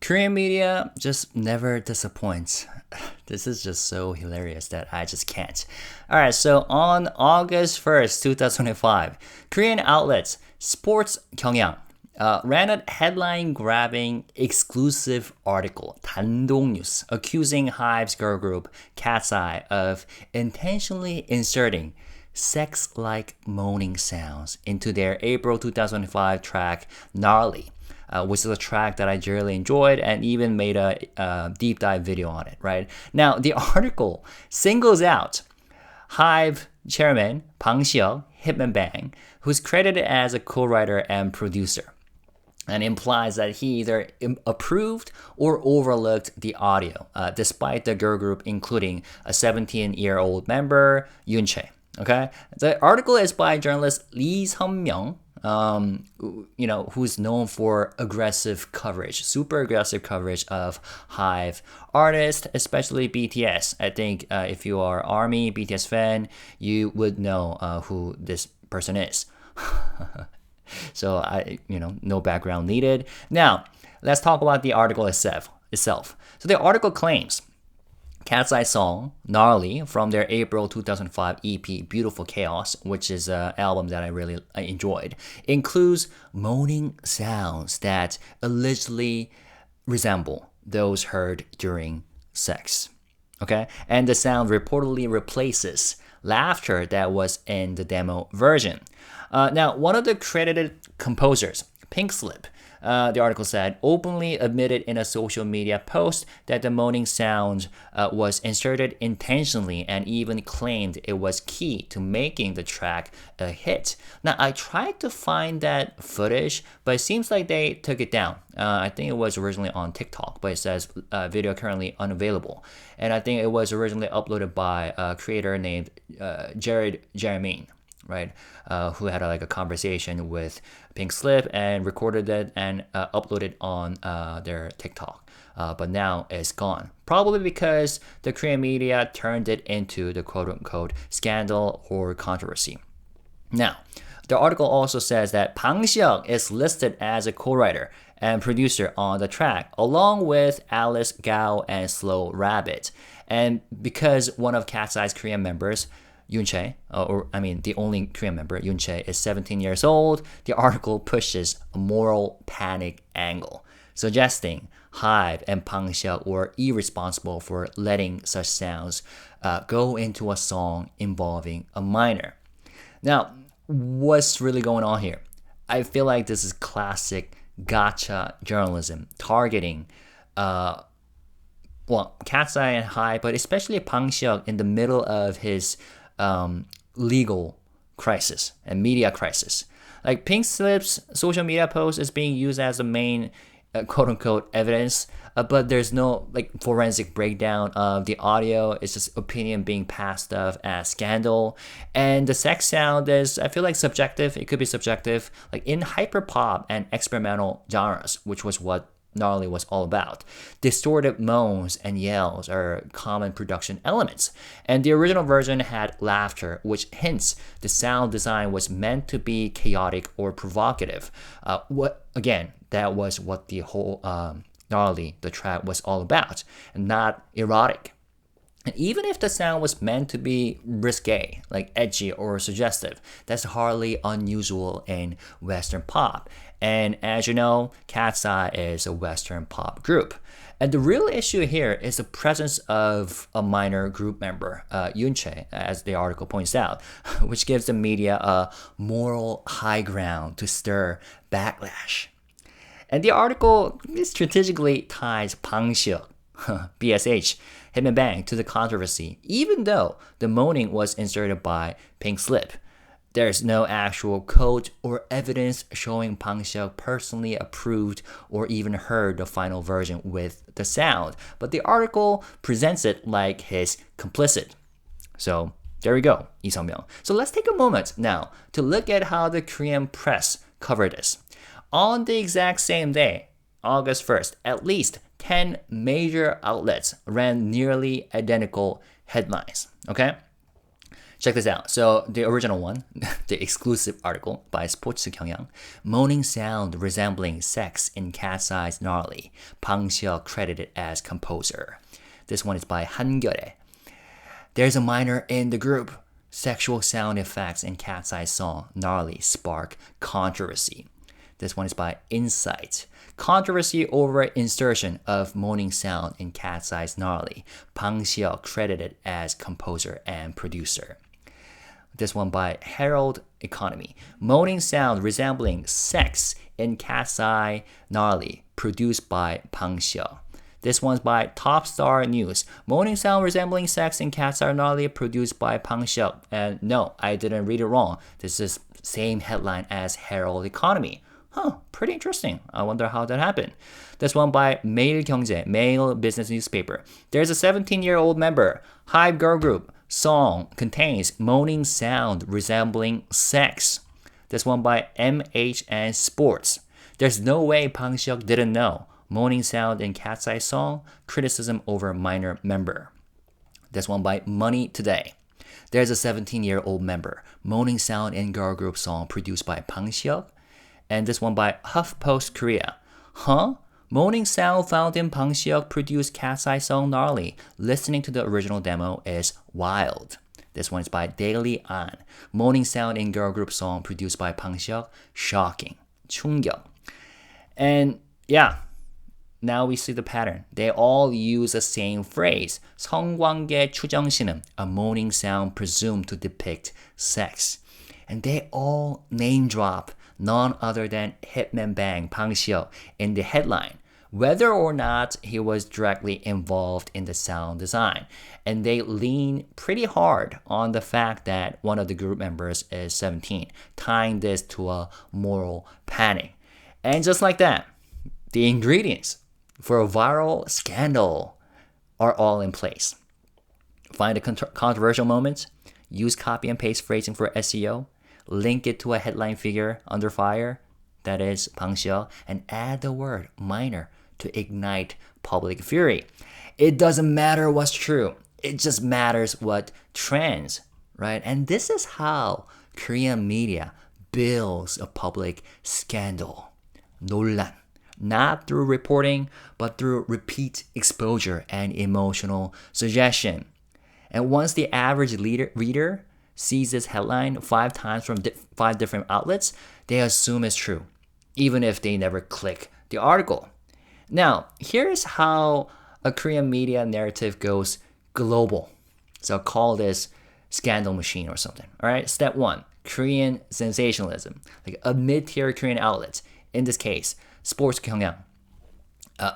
Korean media just never disappoints. This is just so hilarious that I just can't. Alright, so on August 1st, 2025, Korean outlets Sports 경향 ran a headline-grabbing exclusive article, 단독 뉴스, accusing HYBE's girl group KATSEYE of intentionally inserting sex-like moaning sounds into their April 2005 track Gnarly, which is a track that I really enjoyed and even made a deep dive video on it, right? Now, the article singles out HYBE chairman Bang Si-hyuk, Hitman Bang, who's credited as a co-writer and producer, and implies that he either approved or overlooked the audio, despite the girl group including a 17-year-old member, Yoon-chae. Okay, the article is by journalist Lee Seon-myung, who's known for aggressive coverage, super aggressive coverage of HYBE artists, especially BTS. I think if you are ARMY BTS fan, you would know who this person is. So no background needed. Now, let's talk about the article itself. So the article claims KATSEYE song Gnarly from their April 2005 EP Beautiful Chaos, which is an album that I enjoyed, includes moaning sounds that allegedly resemble those heard during sex. Okay? And the sound reportedly replaces laughter that was in the demo version. Now, one of the credited composers, Pink Slip, the article said, openly admitted in a social media post that the moaning sound was inserted intentionally and even claimed it was key to making the track a hit. Now, I tried to find that footage, but it seems like they took it down. I think it was originally on TikTok, but it says video currently unavailable. And I think it was originally uploaded by a creator named Jeremy, right? Who had a conversation with Pink Slip and recorded it and uploaded on their TikTok. But now it's gone. Probably because the Korean media turned it into the quote-unquote scandal or controversy. Now, the article also says that Bang Si-hyuk is listed as a co-writer and producer on the track, along with Alice Gao and Slow Rabbit. And because one of KATSEYE's Korean members, Yoon-chae, the only Korean member, Yoon-chae, is 17 years old, the article pushes a moral panic angle, suggesting HYBE and Bang Si-hyuk were irresponsible for letting such sounds go into a song involving a minor. Now, what's really going on here? I feel like this is classic gotcha journalism, targeting KATSEYE and HYBE, but especially Bang Si-hyuk in the middle of his legal crisis and media crisis. Like Pink Slip's social media post is being used as the main quote-unquote evidence, but there's no forensic breakdown of the audio. It's just opinion being passed off as scandal. And the sex sound is, I feel like, subjective. It could be subjective. Like in hyperpop and experimental genres, which was what Gnarly was all about. Distorted moans and yells are common production elements. And the original version had laughter, which hints the sound design was meant to be chaotic or provocative. That was what the whole Gnarly, the track, was all about, and not erotic. And even if the sound was meant to be risque, like edgy or suggestive, that's hardly unusual in Western pop. And as you know, KATSEYE is a Western pop group. And the real issue here is the presence of a minor group member, Yoon-chae, as the article points out, which gives the media a moral high ground to stir backlash. And the article strategically ties Bang Si-hyuk, BSH, Hitman Bang, to the controversy, even though the moaning was inserted by Pink Slip. There's no actual code or evidence showing Bang Si-hyuk personally approved or even heard the final version with the sound, but the article presents it like he's complicit. So there we go, Lee Seon-myung. So let's take a moment now to look at how the Korean press covered this. On the exact same day, August 1st, at least 10 major outlets ran nearly identical headlines, okay? Check this out. So the original one, the exclusive article by Sports 경향, moaning sound resembling sex in KATSEYE's Gnarly. Bang Si-hyuk credited as composer. This one is by 한결에. There's a minor in the group. Sexual sound effects in KATSEYE's song Gnarly spark controversy. This one is by Insight. Controversy over insertion of moaning sound in KATSEYE's Gnarly. Bang Si-hyuk credited as composer and producer. This one by Herald Economy. Moaning sound resembling sex in KATSEYE Gnarly, produced by Bang Si-hyuk. This one's by Top Star News. Moaning sound resembling sex in KATSEYE Gnarly, produced by Bang Si-hyuk. And no, I didn't read it wrong. This is same headline as Herald Economy. Pretty interesting. I wonder how that happened. This one by 매일경제, Mail Business Newspaper. There's a 17-year-old member, HYBE girl group. Song contains moaning sound resembling sex. This one by MHN Sports. There's no way Bang Si-hyuk didn't know. Moaning sound in KATSEYE song, criticism over minor member. This one by Money Today. There's a 17-year-old member. Moaning sound in girl group song produced by Bang Si-hyuk. And this one by HuffPost Korea. Moaning sound found in Bang Si-hyuk produced KATSEYE song Gnarly. Listening to the original demo is wild. This one is by Daily On. Moaning sound in girl group song produced by Bang Si-hyuk. Shocking. 충격. And yeah, now we see the pattern. They all use the same phrase. 성관계 추정신음, a moaning sound presumed to depict sex. And they all name drop none other than Hitman Bang Bang Si-hyuk in the headline, whether or not he was directly involved in the sound design. And they lean pretty hard on the fact that one of the group members is 17, tying this to a moral panic. And just like that, the ingredients for a viral scandal are all in place. Find a controversial moment, use copy and paste phrasing for SEO, link it to a headline figure under fire, that is Bang Si-hyuk, and add the word minor to ignite public fury. It doesn't matter what's true. It just matters what trends, right? And this is how Korean media builds a public scandal. 논란. Not through reporting, but through repeat exposure and emotional suggestion. And once the average reader sees this headline 5 times from 5 different outlets, they assume it's true, even if they never click the article. Now, here's how a Korean media narrative goes global. So I'll call this scandal machine or something. All right, step 1, Korean sensationalism. Like a mid-tier Korean outlet, in this case, Sports 경향,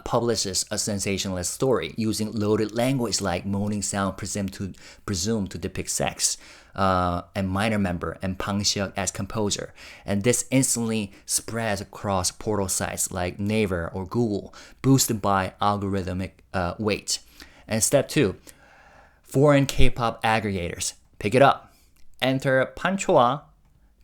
publishes a sensationalist story using loaded language like moaning sound presumed to depict sex, and minor member and Bang Si-hyuk as composer. And this instantly spreads across portal sites like Naver or Google, boosted by algorithmic weight. And step 2, foreign K-pop aggregators pick it up. Enter Panchoa,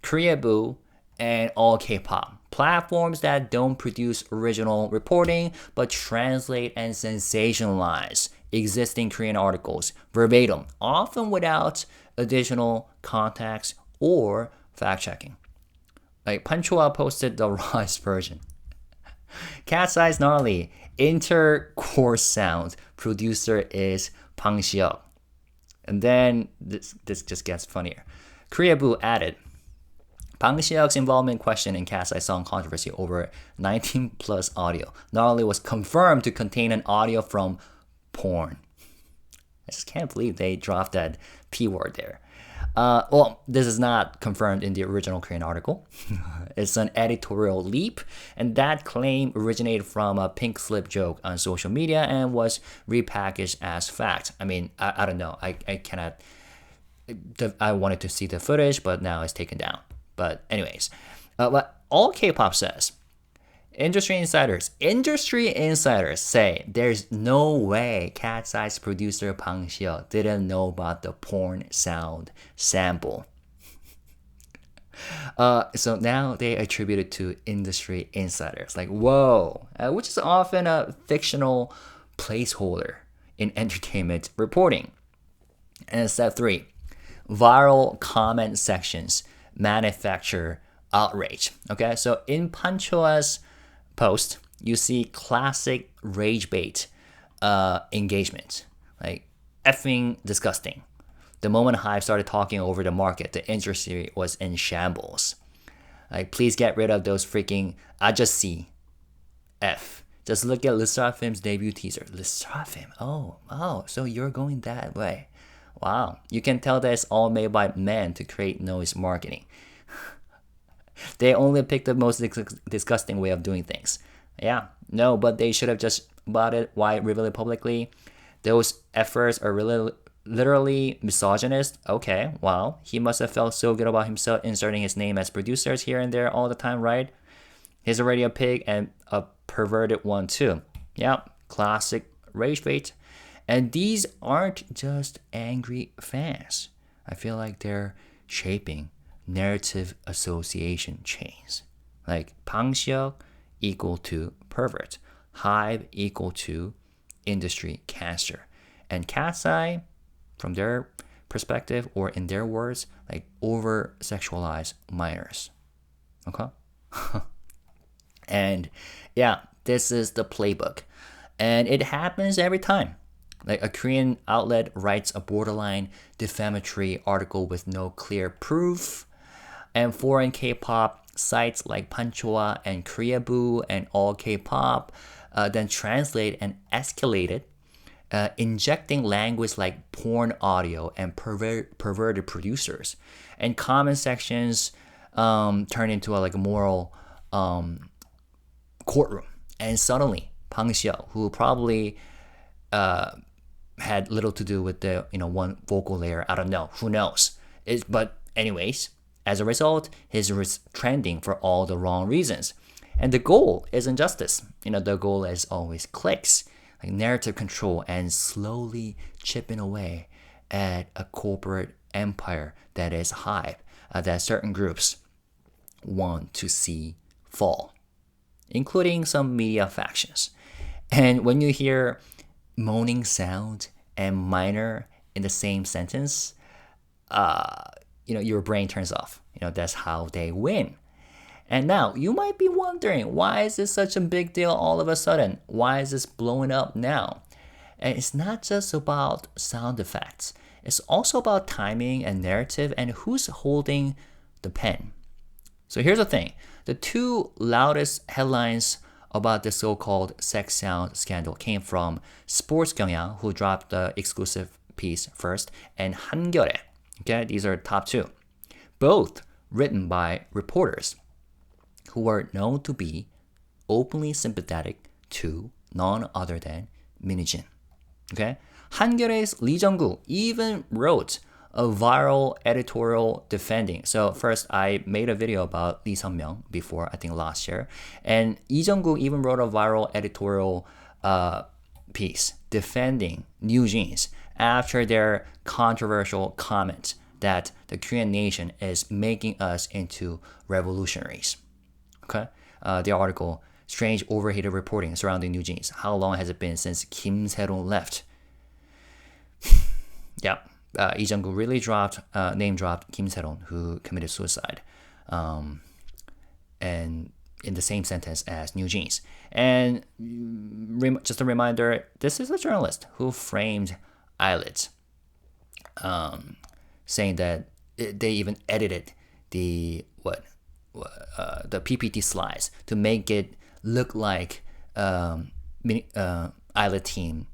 Koreaboo, and all K-pop. Platforms that don't produce original reporting but translate and sensationalize existing Korean articles verbatim, often without additional context or fact-checking. Like Panchoa posted the rawest version. KATSEYE's Gnarly, intercourse sound, producer is Bang Si-hyuk. And then this just gets funnier. Koreaboo added, Bang Si-hyuk's involvement questioned in KATSEYE song controversy over 19 plus audio. Gnarly was confirmed to contain an audio from porn. I just can't believe they dropped that P word there. Well, this is not confirmed in the original Korean article. It's an editorial leap, and that claim originated from a pink slip joke on social media and was repackaged as fact. I mean, I don't know. I cannot. I wanted to see the footage, but now it's taken down. But anyways, what all K-pop says, industry insiders say there's no way KATSEYE's producer Bang Si-hyuk didn't know about the porn sound sample. So now they attribute it to industry insiders. Like, whoa, which is often a fictional placeholder in entertainment reporting. And step 3, viral comment sections manufacture outrage. Okay, so in Panchoa's post, you see classic rage bait engagement, like effing disgusting. The moment HYBE started talking over the market, the industry was in shambles. Like, please get rid of those freaking I just see F. Just look at Le Sserafim's debut teaser. Le Sserafim. Oh, so you're going that way. Wow. You can tell that it's all made by men to create noise marketing. They only picked the most disgusting way of doing things. Yeah, no, but they should have just bought it. Why reveal it publicly? Those efforts are really literally misogynist. Okay, wow. He must have felt so good about himself inserting his name as producers here and there all the time, right? He's already a pig and a perverted one too. Yeah, classic rage bait. And these aren't just angry fans. I feel like they're shaping narrative association chains. Like Bang Si-hyuk equal to pervert, HYBE equal to industry cancer, and KATSEYE, from their perspective or in their words, like over sexualized minors. Okay? And yeah, this is the playbook. And it happens every time. Like a Korean outlet writes a borderline defamatory article with no clear proof, and foreign K-pop sites like Panchoa and Koreaboo and all Kpop then translate and escalate it, injecting language like porn audio and perverted producers, and comment sections turn into a moral courtroom. And suddenly, Bang Si-hyuk, who probably had little to do with the one vocal layer, I don't know, who knows? But anyways, as a result, his is trending for all the wrong reasons. And the goal isn't justice. The goal is always clicks, like narrative control, and slowly chipping away at a corporate empire that is HYBE, that certain groups want to see fall, including some media factions. And when you hear moaning sound and minor in the same sentence, your brain turns off. That's how they win. And now you might be wondering, why is this such a big deal all of a sudden? Why is this blowing up now? And it's not just about sound effects. It's also about timing and narrative and who's holding the pen. So here's the thing. The two loudest headlines about the so-called sex sound scandal came from Sports Gyeongyang, who dropped the exclusive piece first, and 한겨레. Okay, these are top two. Both written by reporters who are known to be openly sympathetic to none other than Minijin. Okay, 한겨레's Lee Jung-gu even wrote a viral editorial defending. So first, I made a video about Lee Sun-myung before, I think last year, and Lee Jung-gu even wrote a viral editorial piece defending New Jeans after their controversial comment that the Korean nation is making us into revolutionaries. Okay, the article, strange overheated reporting surrounding New Jeans. How long has it been since Kim Se-ron left? Yeah, Lee Jung-gu really name dropped Kim Se-ron, who committed suicide, and in the same sentence as New Jeans. And just a reminder, this is a journalist who framed eyelids, saying that they even edited the PPT slides to make it look like eyelid team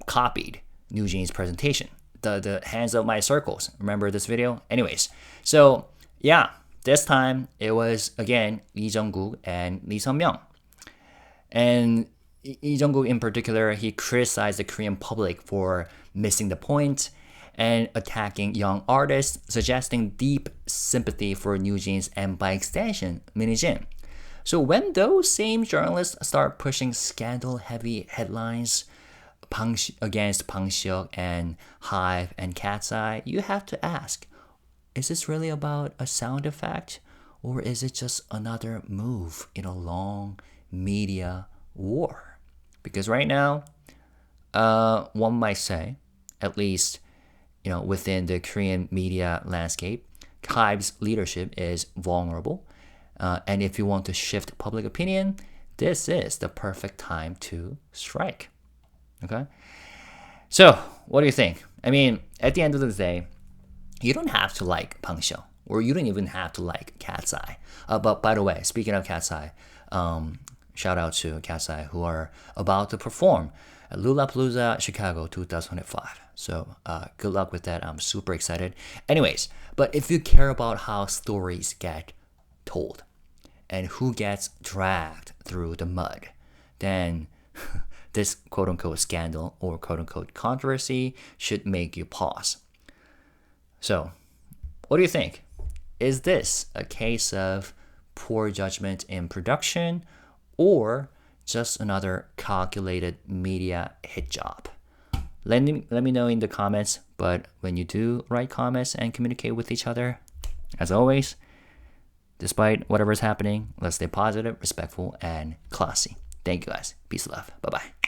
copied New Jeans presentation. The hands of my circles. Remember this video? Anyways, so yeah, this time it was again Lee Jung-gu and Lee Sun-myung. And Lee Jung-gu in particular, he criticized the Korean public for missing the point and attacking young artists, suggesting deep sympathy for New Jeans and by extension, Minijin. So when those same journalists start pushing scandal-heavy headlines against Bang Si-hyuk and HYBE and KATSEYE, you have to ask, is this really about a sound effect, or is it just another move in a long media war? Because right now, one might say, at least within the Korean media landscape, HYBE's leadership is vulnerable. And if you want to shift public opinion, this is the perfect time to strike. Okay? So, what do you think? I mean, at the end of the day, you don't have to like Panchoa, or you don't even have to like KATSEYE. But by the way, speaking of KATSEYE, shout out to KATSEYE who are about to perform at Lollapalooza Chicago 2005. So good luck with that. I'm super excited. Anyways, but if you care about how stories get told and who gets dragged through the mud, then this quote-unquote scandal or quote-unquote controversy should make you pause. So, what do you think? Is this a case of poor judgment in production or just another calculated media hit job? Let me know in the comments, but when you do write comments and communicate with each other, as always, despite whatever's happening, let's stay positive, respectful, and classy. Thank you guys. Peace and love. Bye-bye.